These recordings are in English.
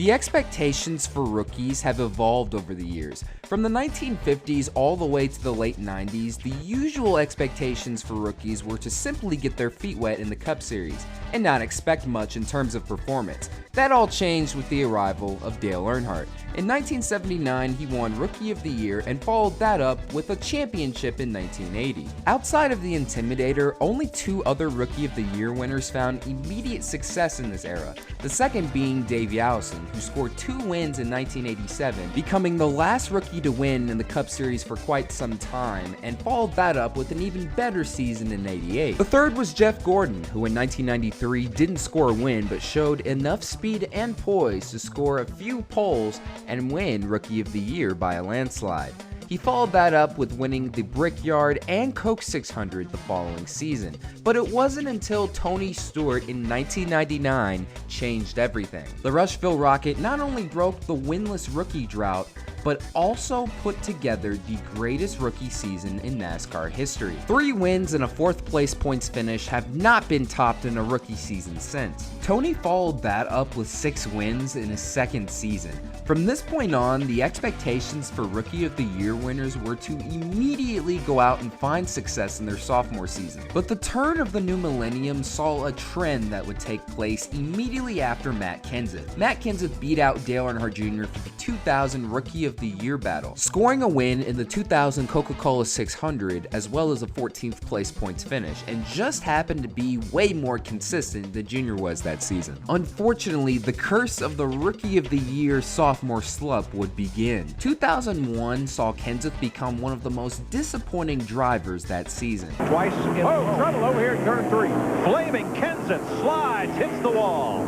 The expectations for rookies have evolved over the years. From the 1950s all the way to the late 90s, the usual expectations for rookies were to simply get their feet wet in the Cup Series and not expect much in terms of performance. That all changed with the arrival of Dale Earnhardt. In 1979, he won Rookie of the Year and followed that up with a championship in 1980. Outside of the Intimidator, only 2 other Rookie of the Year winners found immediate success in this era, the second being Dave Allison, who scored 2 wins in 1987, becoming the last rookie to win in the Cup Series for quite some time, and followed that up with an even better season in '88. The third was Jeff Gordon, who in 1993 didn't score a win but showed enough speed and poise to score a few poles and win Rookie of the Year by a landslide. He followed that up with winning the Brickyard and Coke 600 the following season, but it wasn't until Tony Stewart in 1999 changed everything. The Rushville Rocket not only broke the winless rookie drought, but also put together the greatest rookie season in NASCAR history. 3 wins and a 4th place points finish have not been topped in a rookie season since. Tony followed that up with 6 wins in his second season. From this point on, the expectations for Rookie of the Year winners were to immediately go out and find success in their sophomore season. But the turn of the new millennium saw a trend that would take place immediately after Matt Kenseth. Matt Kenseth beat out Dale Earnhardt Jr. for the 2000 Rookie of the Year battle, scoring a win in the 2000 Coca-Cola 600 as well as a 14th place points finish, and just happened to be way more consistent than Jr. was that season. Unfortunately, the curse of the Rookie of the Year Sophomore Slump would begin. 2001 saw Kenseth become one of the most disappointing drivers that season. Twice in trouble over here in turn 3. Flaming Kenseth slides, hits the wall.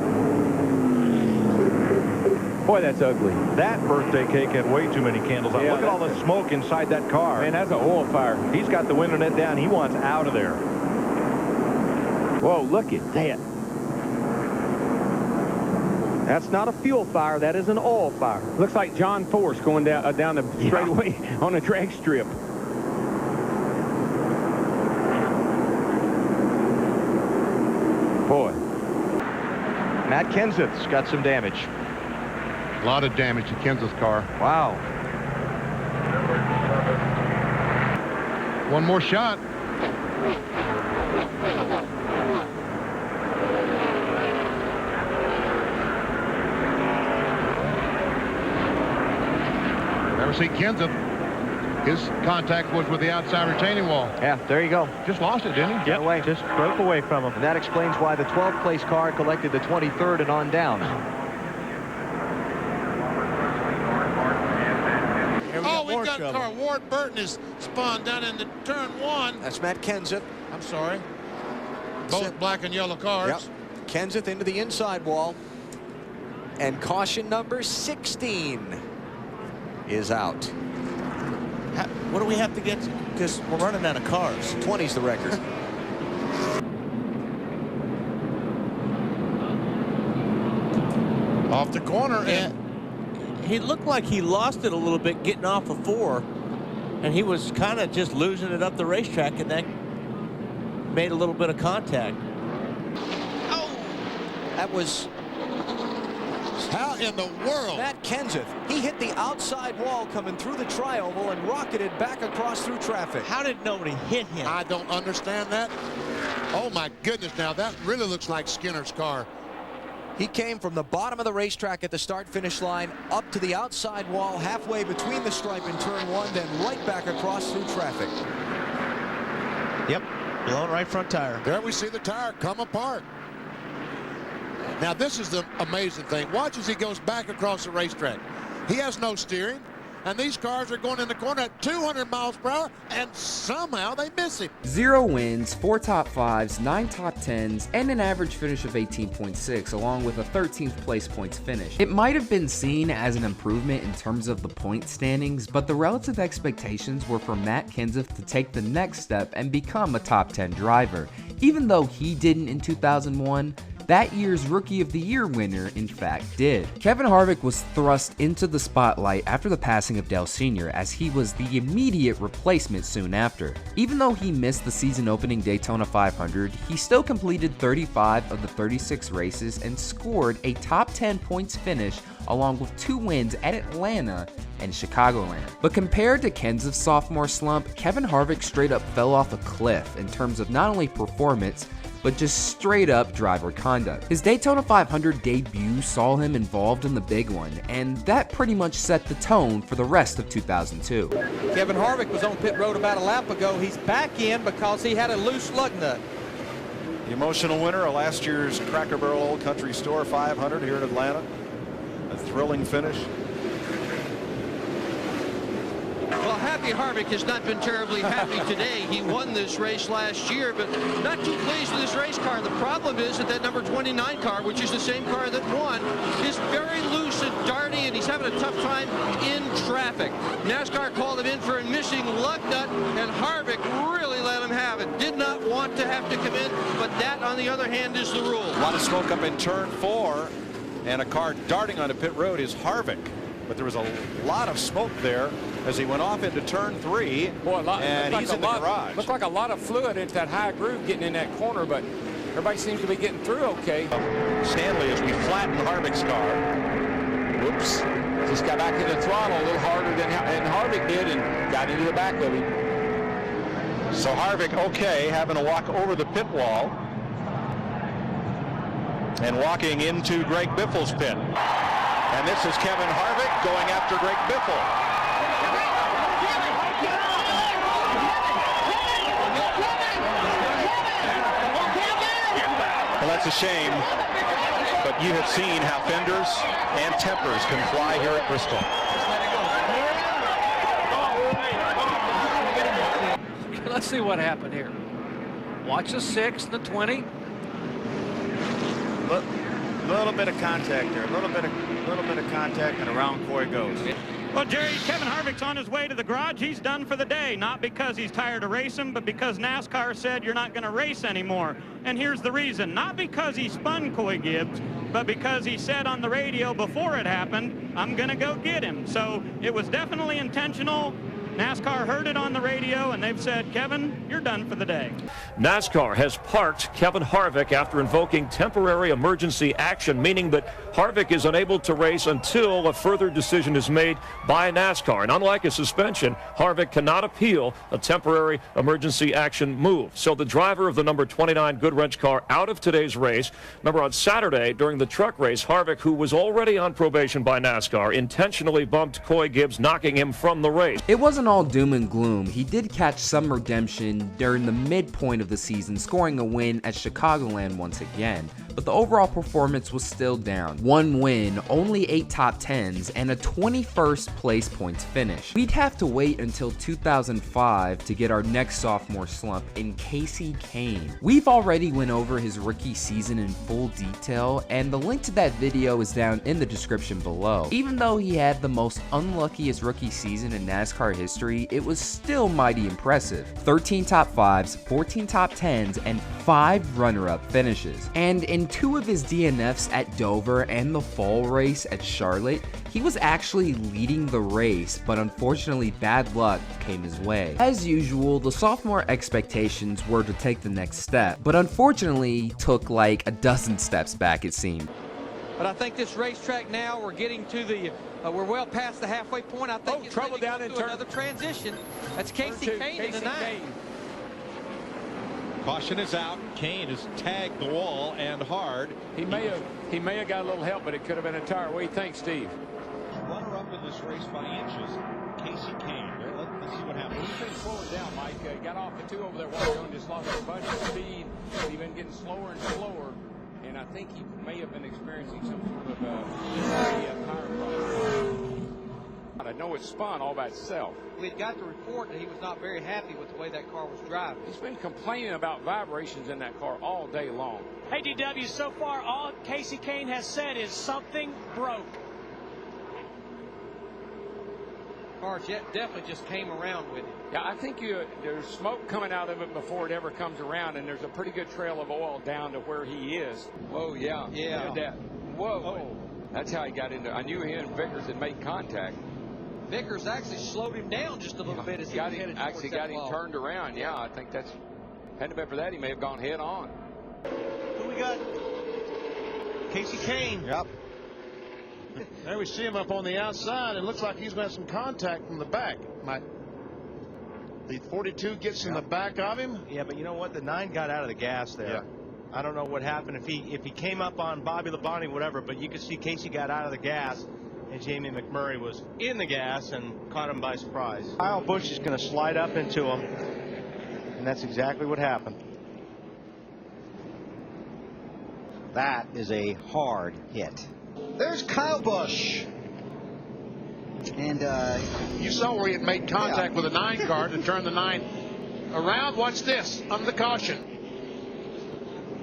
Boy, that's ugly. That birthday cake had way too many candles on. Look at all the smoke inside that car. Man, that's an oil fire. He's got the window net down. He wants out of there. Whoa, look at that. That's not a fuel fire. That is an oil fire. Looks like John Force going down the straightaway on a drag strip. Boy. Matt Kenseth's got some damage. A lot of damage to Kenseth's car. Wow. One more shot. Never see Kenseth. His contact was with the outside retaining wall. Yeah, there you go. Just lost it, didn't he? Yep, away. Just broke away from him. And that explains why the 12th place car collected the 23rd and on down. Oh, we've got a car. Ward Burton is spawned down into turn 1. That's Matt Kenseth. I'm sorry. Both black and yellow cars. Yep. Kenseth into the inside wall. And caution number 16 is out. What do we have to get to? Because we're running out of cars. 20's the record. Off the corner. And he looked like he lost it a little bit getting off of 4. And he was kind of just losing it up the racetrack, and then made a little bit of contact. Oh! That was... How in the world? Matt Kenseth. He hit the outside wall coming through the tri-oval and rocketed back across through traffic. How did nobody hit him? I don't understand that. Oh, my goodness. Now, that really looks like Skinner's car. He came from the bottom of the racetrack at the start-finish line up to the outside wall halfway between the stripe and turn 1, then right back across through traffic. Yep, blown right front tire. There we see the tire come apart. Now, this is the amazing thing. Watch as he goes back across the racetrack. He has no steering, and these cars are going in the corner at 200 miles per hour, and somehow they miss him. 0 wins, 4 top 5s, 9 top 10s, and an average finish of 18.6, along with a 13th place points finish. It might have been seen as an improvement in terms of the point standings, but the relative expectations were for Matt Kenseth to take the next step and become a top 10 driver. Even though he didn't in 2001, that year's Rookie of the Year winner in fact did. Kevin Harvick was thrust into the spotlight after the passing of Dale Sr., as he was the immediate replacement soon after. Even though he missed the season-opening Daytona 500, he still completed 35 of the 36 races and scored a top 10 points finish along with 2 wins at Atlanta and Chicagoland. But compared to Kenseth's sophomore slump, Kevin Harvick straight up fell off a cliff in terms of not only performance, but just straight up driver conduct. His Daytona 500 debut saw him involved in the big one, and that pretty much set the tone for the rest of 2002. Kevin Harvick was on pit road about a lap ago. He's back in because he had a loose lug nut. The emotional winner of last year's Cracker Barrel Old Country Store 500 here in Atlanta. A thrilling finish. Well, Happy Harvick has not been terribly happy today. He won this race last year, but not too pleased with his race car. The problem is that number 29 car, which is the same car that won, is very loose and darty, and he's having a tough time in traffic. NASCAR called him in for a missing lug nut, and Harvick really let him have it. Did not want to have to come in, but that, on the other hand, is the rule. A lot of smoke up in turn 4, and a car darting onto pit road is Harvick. But there was a lot of smoke there as he went off into turn 3. Boy, and he's in the garage. Looked like a lot of fluid into that high groove getting in that corner, but everybody seems to be getting through okay. Stanley as we flatten Harvick's car. Whoops. Just got back in the throttle a little harder than Harvick did and got into the back of him. So Harvick, okay, having to walk over the pit wall and walking into Greg Biffle's pit. And this is Kevin Harvick going after Greg Biffle. Well, that's a shame, but you have seen how fenders and tempers can fly here at Bristol. Let's see what happened here. Watch the 6, the 20. Look, little bit of contact there, a little bit of contact, and around Corey goes. Well, Jerry, Kevin Harvick's on his way to the garage. He's done for the day, not because he's tired of racing, but because NASCAR said you're not going to race anymore. And here's the reason. Not because he spun Coy Gibbs, but because he said on the radio before it happened, I'm going to go get him. So it was definitely intentional. NASCAR heard it on the radio, and they've said, Kevin, you're done for the day. NASCAR has parked Kevin Harvick after invoking temporary emergency action, meaning that Harvick is unable to race until a further decision is made by NASCAR. And unlike a suspension, Harvick cannot appeal a temporary emergency action move. So the driver of the number 29 Goodwrench car out of today's race. Remember, on Saturday during the truck race, Harvick, who was already on probation by NASCAR, intentionally bumped Coy Gibbs, knocking him from the race. It wasn't all doom and gloom. He did catch some redemption during the midpoint of the season, scoring a win at Chicagoland once again, but the overall performance was still down. 1 win, only 8 top 10s, and a 21st place points finish. We'd have to wait until 2005 to get our next sophomore slump in Kasey Kahne. We've already went over his rookie season in full detail, and the link to that video is down in the description below. Even though he had the most unluckiest rookie season in NASCAR history, it was still mighty impressive. 13 top 5s, 14 top 10s, and 5 runner-up finishes. And in 2 of his DNFs at Dover and the fall race at Charlotte, he was actually leading the race, but unfortunately bad luck came his way. As usual, the sophomore expectations were to take the next step, but unfortunately took like a dozen steps back, it seemed. But I think this racetrack now, we're getting to the, we're well past the halfway point. I think it's trouble down into another transition. That's Kasey Kahne in the 9. Caution is out. Kahne has tagged the wall and hard. He may have got a little help, but it could have been a tire. What do you think, Steve? Runner up in this race by inches. Kasey Kahne. Let's see what happens. He's been slowing down, Mike. Got off the 2 over there while ago and just lost a bunch of speed. He's been getting slower and slower, and I think he may have been experiencing some sort of tire problem. I know it spun all by itself. We'd got the report that he was not very happy with the way that car was driving. He's been complaining about vibrations in that car all day long. Hey, DW, so far all Kasey Kahne has said is something broke. car definitely just came around with it. Yeah, I think there's smoke coming out of it before it ever comes around, and there's a pretty good trail of oil down to where he is. Whoa, yeah. Whoa. Oh. That's how he got into it. I knew he and Vickers had made contact. Vickers actually slowed him down just a little bit as he got him turned around. Yeah, I think that's, hadn't it been for that, he may have gone head on. Who we got? Kasey Kahne. Yep. There we see him up on the outside. It looks like he's got some contact from the back. The 42 gets in the back of him. Yeah, but you know what? The 9 got out of the gas there. Yeah. I don't know what happened if he came up on Bobby Labonte, whatever, but you could see Kasey got out of the gas, and Jamie McMurray was in the gas and caught him by surprise. Kyle Busch is going to slide up into him, and that's exactly what happened. That is a hard hit. There's Kyle Busch. And you saw where he had made contact with a 9 car to turn the 9 around. Watch this, under the caution.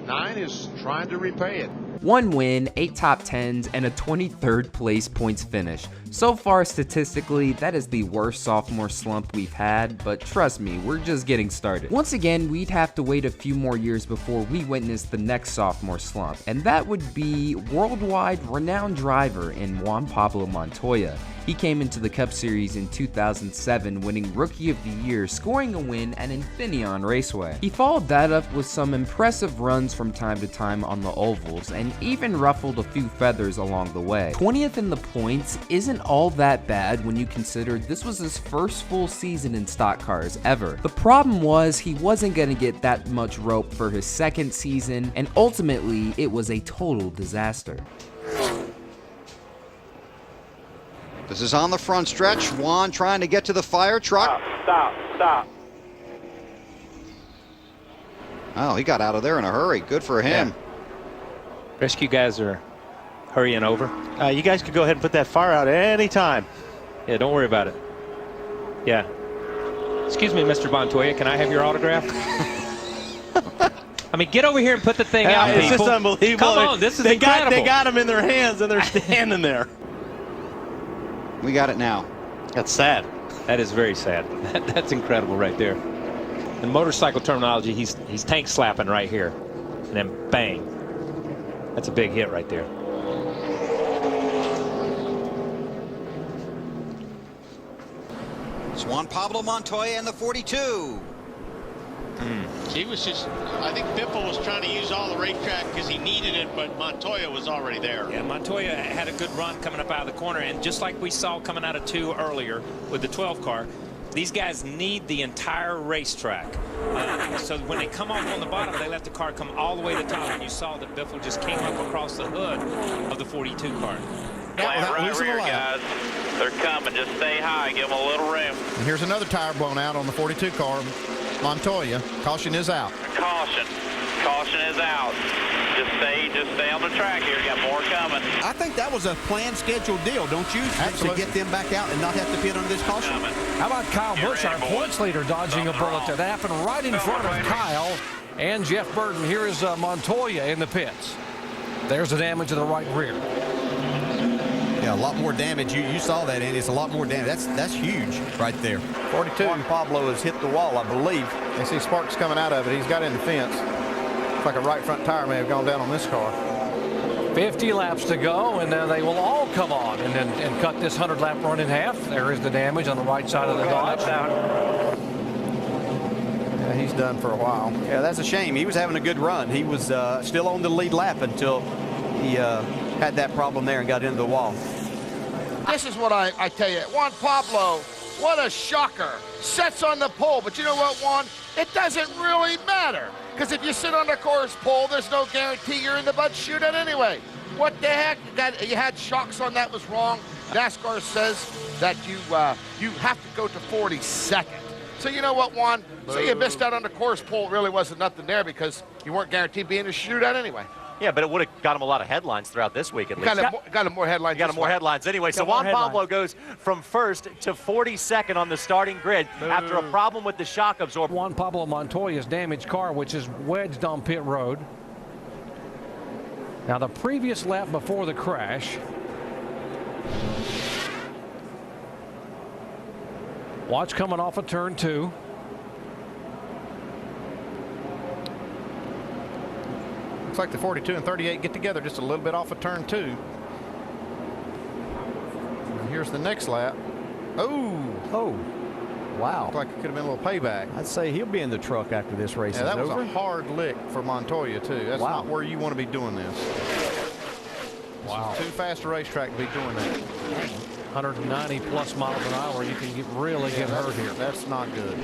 9 is trying to repay it. 1 win, 8 top 10s, and a 23rd place points finish. So far statistically, that is the worst sophomore slump we've had, but trust me, we're just getting started. Once again, we'd have to wait a few more years before we witness the next sophomore slump, and that would be worldwide renowned driver in Juan Pablo Montoya. He came into the Cup Series in 2007, winning Rookie of the Year, scoring a win at Infineon Raceway. He followed that up with some impressive runs from time to time on the ovals, and even ruffled a few feathers along the way. 20th in the points isn't all that bad when you consider this was his first full season in stock cars ever. The problem was he wasn't going to get that much rope for his second season, and ultimately it was a total disaster. this is on the front stretch. Juan trying to get to the fire truck. Stop. Oh, he got out of there in a hurry. Good for him. Yeah. Rescue guys are hurrying over. You guys could go ahead and put that fire out any time. Yeah, don't worry about it. Yeah. Excuse me, Mr. Montoya, can I have your autograph? I mean, get over here and put the thing out, It's people. just unbelievable. Come on, this is incredible. They got them in their hands, and they're standing there. We got it now. That's sad. That is very sad. That's incredible right there. In motorcycle terminology, he's tank slapping right here. And then bang. That's a big hit right there. It's Juan Pablo Montoya and the 42. He was just, I think Biffle was trying to use all the racetrack because he needed it, but Montoya was already there. Yeah, Montoya had a good run coming up out of the corner, and just like we saw coming out of 2 earlier with the 12 car, these guys need the entire racetrack. So when they come off on the bottom, they let the car come all the way to the top, and you saw that Biffle just came up across the hood of the 42 car. Right rear, guys. They're coming. Just stay high. Give them a little room. And here's another tire blown out on the 42 car. Montoya. Caution is out. Caution. Caution is out. Just stay on the track here. Got more coming. I think that was a planned, scheduled deal, don't you? Absolutely. To get them back out and not have to pit under this caution. How about Kyle Busch, our points leader, dodging a bullet that happened right in front of Kyle and Jeff Burton. Here is Montoya in the pits. There's the damage to the right rear. Yeah, a lot more damage. You saw that, Andy. It's a lot more damage. That's huge right there. 42. Juan Pablo has hit the wall, I believe. You see sparks coming out of it. He's got in the fence. Looks like a right front tire may have gone down on this car. 50 laps to go, and then they will all come on and cut this 100-lap run in half. There is the damage on the right side of the Dodge. Yeah, he's done for a while. Yeah, that's a shame. He was having a good run. He was still on the lead lap until he had that problem there and got into the wall. This is what I tell you. Juan Pablo, what a shocker. Sets on the pole. But you know what, Juan? It doesn't really matter. Because if you sit on the course pole, there's no guarantee you're in the Bud shootout anyway. What the heck? You had shocks on that was wrong. NASCAR says that you have to go to 42nd. So you know what, Juan? So you missed out on the course pole. It really wasn't nothing there because you weren't guaranteed being in a shootout anyway. Yeah, but it would have got him a lot of headlines throughout this week at least. Got him more headlines. Got him more headlines anyway. So Juan Pablo goes from first to 42nd on the starting grid after a problem with the shock absorber. Juan Pablo Montoya's damaged car, which is wedged on pit road. Now the previous lap before the crash, Watch coming off of turn 2. Looks like the 42 and 38 get together just a little bit off of turn 2. And here's the next lap. Oh, wow. Looked like it could have been a little payback. I'd say he'll be in the truck after this race is that was over. a hard lick for Montoya, too. That's not where you want to be doing this. Wow. Too fast a racetrack to be doing that. 190 plus miles an hour. You can really get hurt here. That's not good.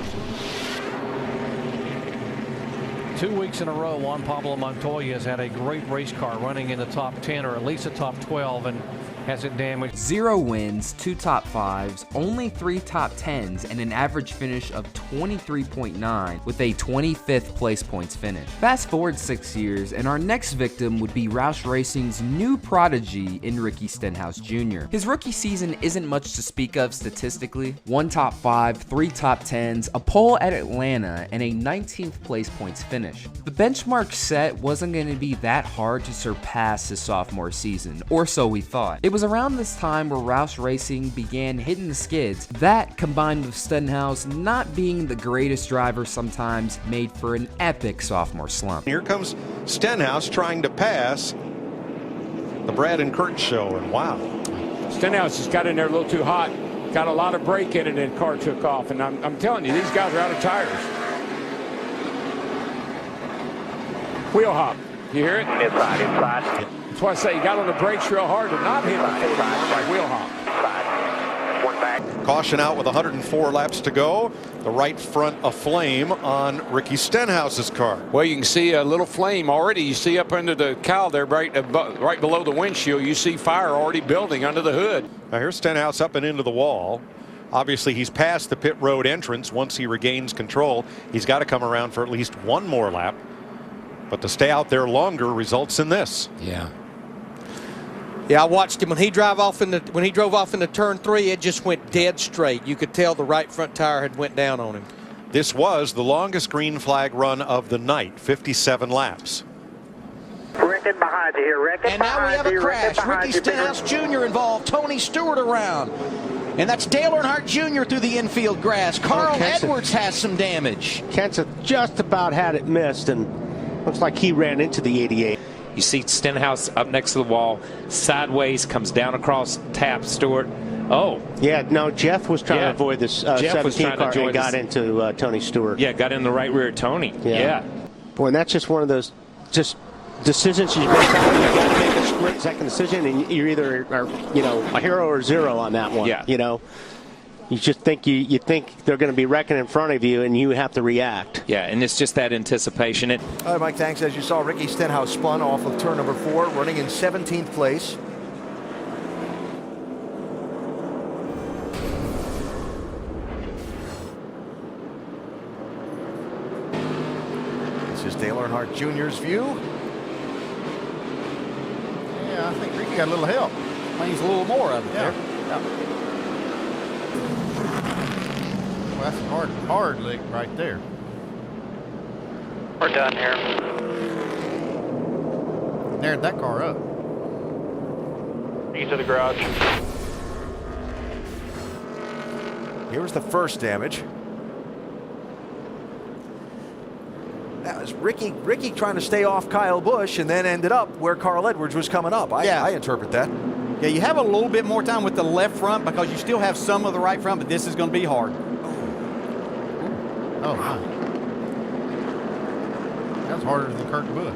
2 weeks in a row, Juan Pablo Montoya has had a great race car running in the top 10 or at least the top 12 and has it damaged. 0 wins, 2 top 5s, only 3 top 10s, and an average finish of 23.9 with a 25th place points finish. Fast forward 6 years, and our next victim would be Roush Racing's new prodigy in Ricky Stenhouse Jr. His rookie season isn't much to speak of statistically. 1 top 5, 3 top 10s, a pole at Atlanta, and a 19th place points finish. The benchmark set wasn't going to be that hard to surpass his sophomore season, or so we thought. It was around this time where Roush Racing began hitting the skids. That, combined with Stenhouse not being the greatest driver sometimes, made for an epic sophomore slump. Here comes Stenhouse trying to pass the Brad and Kurt show, and wow. Stenhouse just got in there a little too hot, got a lot of brake in it, and the car took off. And I'm telling you, these guys are out of tires. Wheel hop. You hear it? Inside. That's why I say you got on the brakes real hard to not hit the 41 like wheel hop. One back. Caution out with 104 laps to go. The right front aflame on Ricky Stenhouse's car. Well, you can see a little flame already. You see up under the cowl there, right below the windshield, you see fire already building under the hood. Now here's Stenhouse up and into the wall. Obviously, he's past the pit road entrance. Once he regains control, he's got to come around for at least one more lap. But to stay out there longer results in this. Yeah. Yeah, I watched him when he drove off into turn 3. It just went dead straight. You could tell the right front tire had went down on him. This was the longest green flag run of the night, 57 laps. Rickett behind you here, Rickett. And now we have a crash. Ricky Stenhouse Jr. involved. Tony Stewart around. And that's Dale Earnhardt Jr. through the infield grass. Carl Edwards has some damage. Kenseth just about had it missed, and looks like he ran into the 88. You see Stenhouse up next to the wall, sideways, comes down across, taps Stewart. Oh. Yeah, no, Jeff was trying to avoid this 17 car and got into Tony Stewart. Yeah, got in the right rear Tony. Yeah. Boy, and that's just one of those decisions you got to make a split-second decision, and you're either a hero or zero on that one. Yeah. You just think you think they're going to be wrecking in front of you, and you have to react. Yeah, and it's just that anticipation. All right, Mike, thanks. As you saw, Ricky Stenhouse spun off of turn number 4, running in 17th place. This is Dale Earnhardt Jr.'s view. Yeah, I think Ricky got a little help. Needs a little more of it there. Yeah. Well, that's a hard lick right there. We're done here. Narrowed that car up. Into the garage. Here was the first damage. That was Ricky trying to stay off Kyle Busch and then ended up where Carl Edwards was coming up. I interpret that. Yeah, you have a little bit more time with the left front because you still have some of the right front, but this is going to be hard. Oh, my. That's harder than Kurt Busch.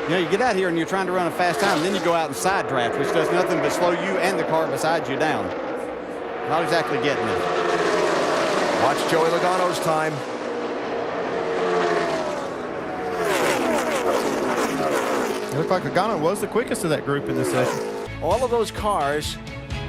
You get out here and you're trying to run a fast time, and then you go out and side draft, which does nothing but slow you and the car beside you down. Not exactly getting it. Watch Joey Logano's time. It looked like Logano was the quickest of that group in this session. All of those cars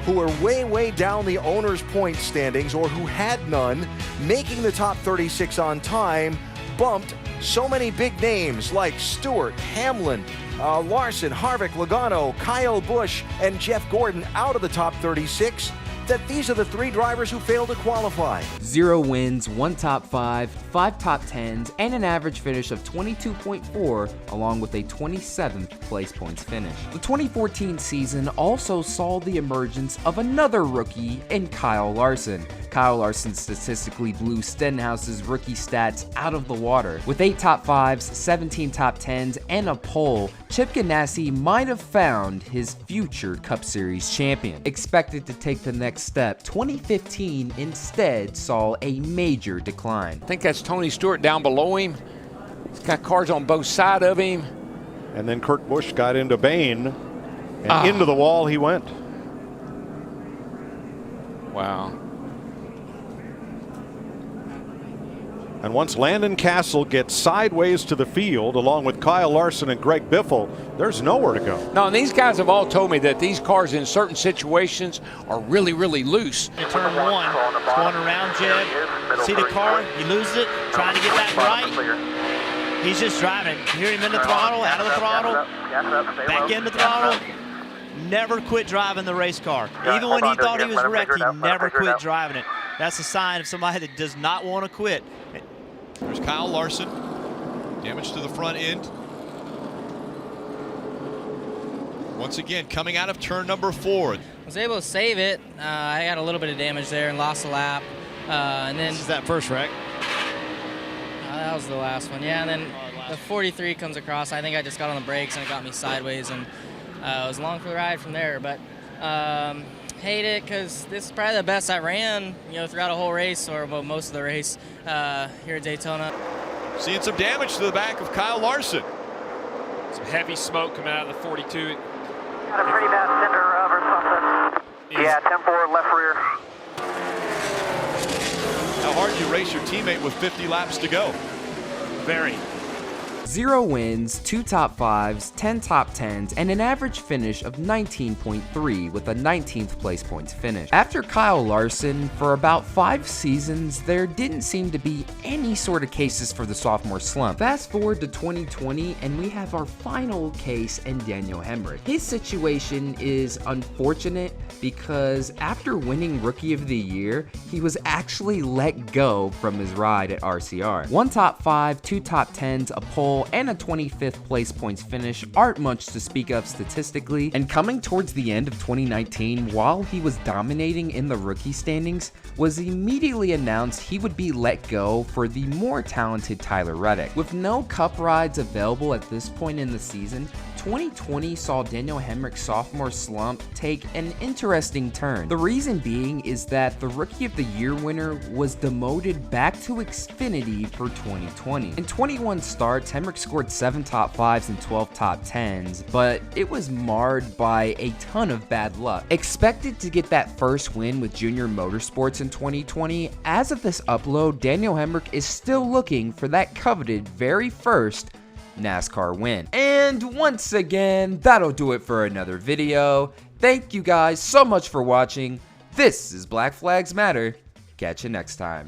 who were way down the owner's point standings or who had none, making the top 36 on time, bumped so many big names like Stewart, Hamlin, Larson, Harvick, Logano, Kyle Busch, and Jeff Gordon out of the top 36, that these are the 3 drivers who failed to qualify. 0 wins, 1 top 5, 5 top 10s, and an average finish of 22.4, along with a 27th place points finish. The 2014 season also saw the emergence of another rookie in Kyle Larson. Kyle Larson statistically blew Stenhouse's rookie stats out of the water. With 8 top 5s, 17 top 10s, and a pole, Chip Ganassi might have found his future Cup Series champion. Expected to take the next step, 2015 instead saw a major decline. I think that's Tony Stewart down below him. He's got cars on both sides of him. And then Kurt Busch got into Bain, and into the wall he went. Wow. And once Landon Castle gets sideways to the field, along with Kyle Larson and Greg Biffle, there's nowhere to go. No, and these guys have all told me that these cars in certain situations are really, really loose. In turn 1, it's going around Jeb. See the car, he loses it, trying to get back right. He's just driving. Hear him in the throttle, out of the throttle, back in the throttle. Never quit driving the race car. Even when he thought he was wrecked, he never quit driving it. That's a sign of somebody that does not want to quit. There's Kyle Larson. Damage to the front end. Once again, coming out of turn number 4. I was able to save it. I got a little bit of damage there and lost a lap. And then this is that first wreck. That was the last one. Yeah, and then the 43 comes across. I think I just got on the brakes and it got me sideways, and it was long for the ride from there. But hate it because this is probably the best I ran, throughout a whole race, or well, most of the race here at Daytona. Seeing some damage to the back of Kyle Larson. Some heavy smoke coming out of the 42. Got a pretty bad cinder or something. Yeah, 10-4 left rear. How hard do you race your teammate with 50 laps to go? Very. 0 wins, 2 top 5s, 10 top 10s, and an average finish of 19.3 with a 19th place points finish. After Kyle Larson, for about 5 seasons, there didn't seem to be any sort of cases for the sophomore slump. Fast forward to 2020, and we have our final case in Daniel Hamrick. His situation is unfortunate because after winning Rookie of the Year, he was actually let go from his ride at RCR. 1 top 5, 2 top 10s, a pole, and a 25th place points finish aren't much to speak of statistically, and coming towards the end of 2019, while he was dominating in the rookie standings, was immediately announced he would be let go for the more talented Tyler Reddick. With no Cup rides available at this point in the season, 2020 saw Daniel Hamrick's sophomore slump take an interesting turn. The reason being is that the Rookie of the Year winner was demoted back to Xfinity for 2020. In 21 starts, Hamrick scored 7 top 5s and 12 top 10s, but it was marred by a ton of bad luck. Expected to get that first win with Junior Motorsports in 2020, as of this upload, Daniel Hamrick is still looking for that coveted very first NASCAR win. And once again, that'll do it for another video. Thank you guys so much for watching. This is Black Flags Matter. Catch you next time.